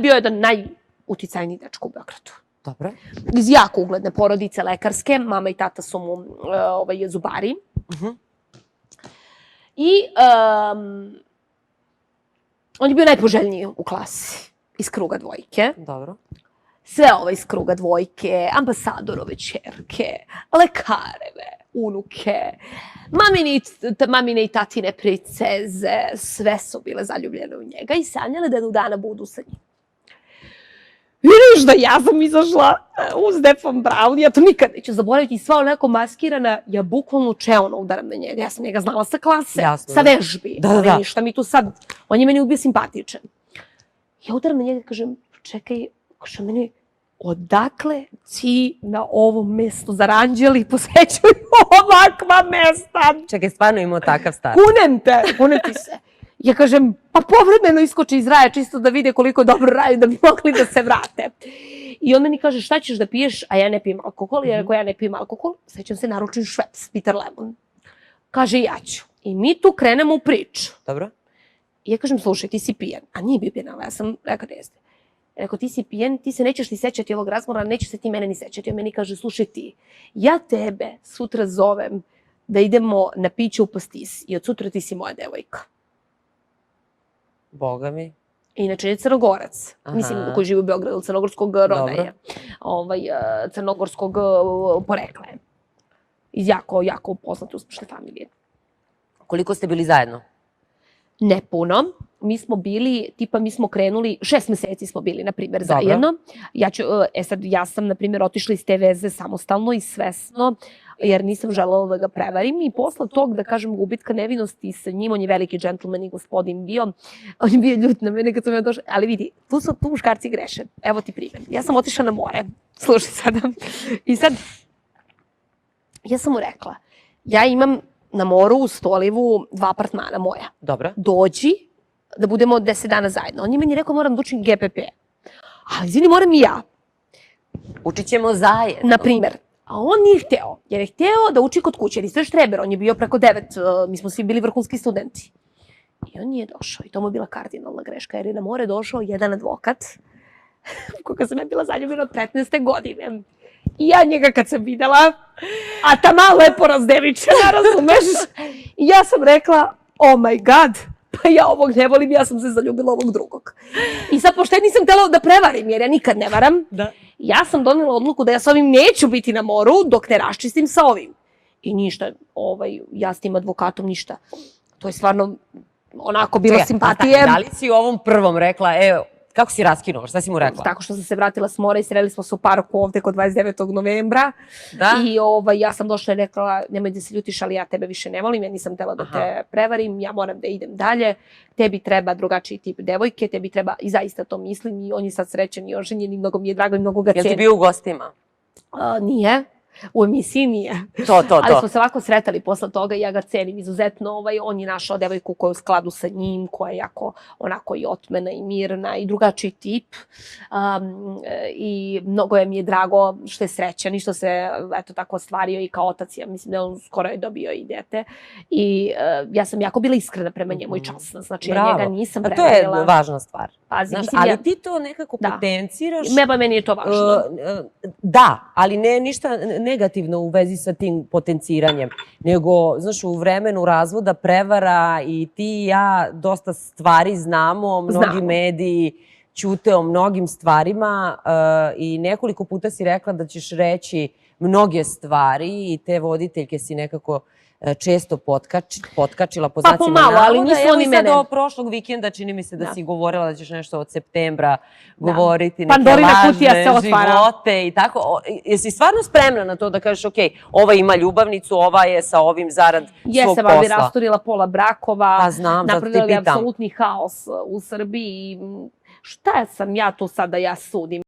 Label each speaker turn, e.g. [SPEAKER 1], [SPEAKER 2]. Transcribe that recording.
[SPEAKER 1] bio jedan najuticajniji dečko u Beogradu.
[SPEAKER 2] Dobro.
[SPEAKER 1] Iz jako ugledne porodice lekarske, mama i tata su mu zubari. I on je bio najpoželjniji u klasi, iz kruga dvojke.
[SPEAKER 2] Dobro.
[SPEAKER 1] Sve iz kruga dvojke, ambasadorove ćerke, lekareve, unuke, mamine i tatine princeze, sve su bile zaljubljene u njega i sanjale da jednog dana budu sa njim. Vidiš da ja sam izašla uz Stefan Brown, ja to nikad neću zaboraviti, sva onako maskirana, ja bukvalno čeono udaram na njega, ja sam njega znala sa klase, sa vežbi, ali ništa mi tu sad, on je meni ubio simpatičan. Ja udaram na njega i kažem, čekaj, kaže meni, odakle ti na ovom mestu zaranđeli posećuju ovakva mesta?
[SPEAKER 2] Čekaj, stvarno imao takav start.
[SPEAKER 1] Kunem ti se. Ja kažem, pa povremeno iskoči iz raja čisto da vide koliko dobro raju da bi mogli da se vrate. I on meni kaže, šta ćeš da piješ, a ja ne pijem alkohol. I ako ja ne pijem alkohol, sećam se naručim Schweppes, Bitter Lemon. Kaže, ja ću. I mi tu krenemo u priču.
[SPEAKER 2] Dobro.
[SPEAKER 1] I ja kažem, slušaj, ti si pijan. A nije bio pijan, ali ja sam rekao da jeste. Rekao, ti si pijen, ti se nećeš ni sećati ovog razgovora, nećeš se ti mene ni sećati. On meni kaže, slušaj ti, ja tebe sutra zovem da idemo na piće u pastis i od sutra ti si moja devojka.
[SPEAKER 2] Boga mi.
[SPEAKER 1] Inače je Crnogorac, mislim, koji živi u Beogradu, crnogorskog roda je. Crnogorskog porekla je. Iz jako poznate uspešne familije.
[SPEAKER 2] Koliko ste bili zajedno?
[SPEAKER 1] Ne puno. Mi smo krenuli, 6 meseci smo bili, na primjer, zajedno. Ja sam, na primjer, otišla iz te veze samostalno i svesno, jer nisam želela da ga prevarim. I posle tog, da kažem, gubitka nevinosti sa njim, on je veliki džentlmen i gospodin bio. On je bio ljut na mene kad sam ja došla. Ali vidi, tu muškarci greše. Evo ti primjer. Ja sam otišla na more. Slušaj sada. I sad, ja sam mu rekla, ja imam na moru u Stolivu 2 apartmana moja.
[SPEAKER 2] Dobro.
[SPEAKER 1] Dođi da budemo 10 dana zajedno. On je meni rekao moram da učim GPP. Ali izvini, moram i ja.
[SPEAKER 2] Učit ćemo zajedno.
[SPEAKER 1] Na primjer. A on nije hteo. Jer je hteo da uči kod kuće. Jer isto je štreber. On je bio preko 9. Mi smo svi bili vrhunski studenti. I on nije došao. I to mu je bila kardinalna greška. Jer je na more došao jedan advokat koga sam ja bila zaljubljena od 15. godine. I ja njega kad sam videla, a tamo lepo razdevičena, razumeš? I ja sam rekla, oh my god, pa ja ovog ne volim, ja sam se zaljubila ovog drugog. I sad, pošto ja nisam htjela da prevarim, jer ja nikad ne varam, ja sam donela odluku da ja s ovim neću biti na moru dok ne raščistim sa ovim. I ništa, ja s tim advokatom ništa. To je stvarno onako bilo simpatije.
[SPEAKER 2] Da li si u ovom prvom rekla, evo, kako si raskinuo? Šta si mu rekla?
[SPEAKER 1] Tako što sam se vratila s mora i sreli smo se u parku ovde kod 29. novembra. I ja sam došla i rekla, nemoj da se ljutiš, ali ja tebe više ne volim, ja nisam htjela da te prevarim, ja moram da idem dalje. Tebi treba drugačiji tip devojke, tebi treba, i zaista to mislim, i on je sad srećan i oženjen i mnogo mi je drago i mnogo ga cenim.
[SPEAKER 2] Jel ti bio u gostima?
[SPEAKER 1] Nije. U emisiji nije. Ali smo se ovako sretali posle toga i ja ga cenim izuzetno. On je našao devojku koja je u skladu sa njim, koja je jako onako i otmena i mirna i drugačiji tip. I mnogo mi je drago što je srećan i što se eto tako ostvario i kao otac. Ja mislim da on skoro je dobio i dete. I ja sam jako bila iskrena prema njemu i časna. Znači ja njega nisam prevarila.
[SPEAKER 2] A to je važna stvar. Ali ti to nekako potenciraš.
[SPEAKER 1] Meni je to važno.
[SPEAKER 2] Da, ali ne ništa negativno u vezi sa tim potenciranjem, nego, znaš, u vremenu razvoda prevara i ti i ja dosta stvari znamo, mnogi mediji ćute o mnogim stvarima i nekoliko puta si rekla da ćeš reći mnoge stvari i te voditeljke si nekako često potkačila po znacima navoda.
[SPEAKER 1] Ali nisu oni mene.
[SPEAKER 2] Evo i sad od prošlog vikenda čini mi se da si govorila da ćeš nešto od septembra govoriti, neke lažne živote i tako. Jesi stvarno spremna na to da kažeš, ok, ova ima ljubavnicu, ova je sa ovim zarad svog posla?
[SPEAKER 1] Jesam, ali rasturila pola brakova.
[SPEAKER 2] Pa znam, zato ti pitam.
[SPEAKER 1] Napravila je apsolutni haos u Srbiji. Šta sam ja tu sad da ja sudim?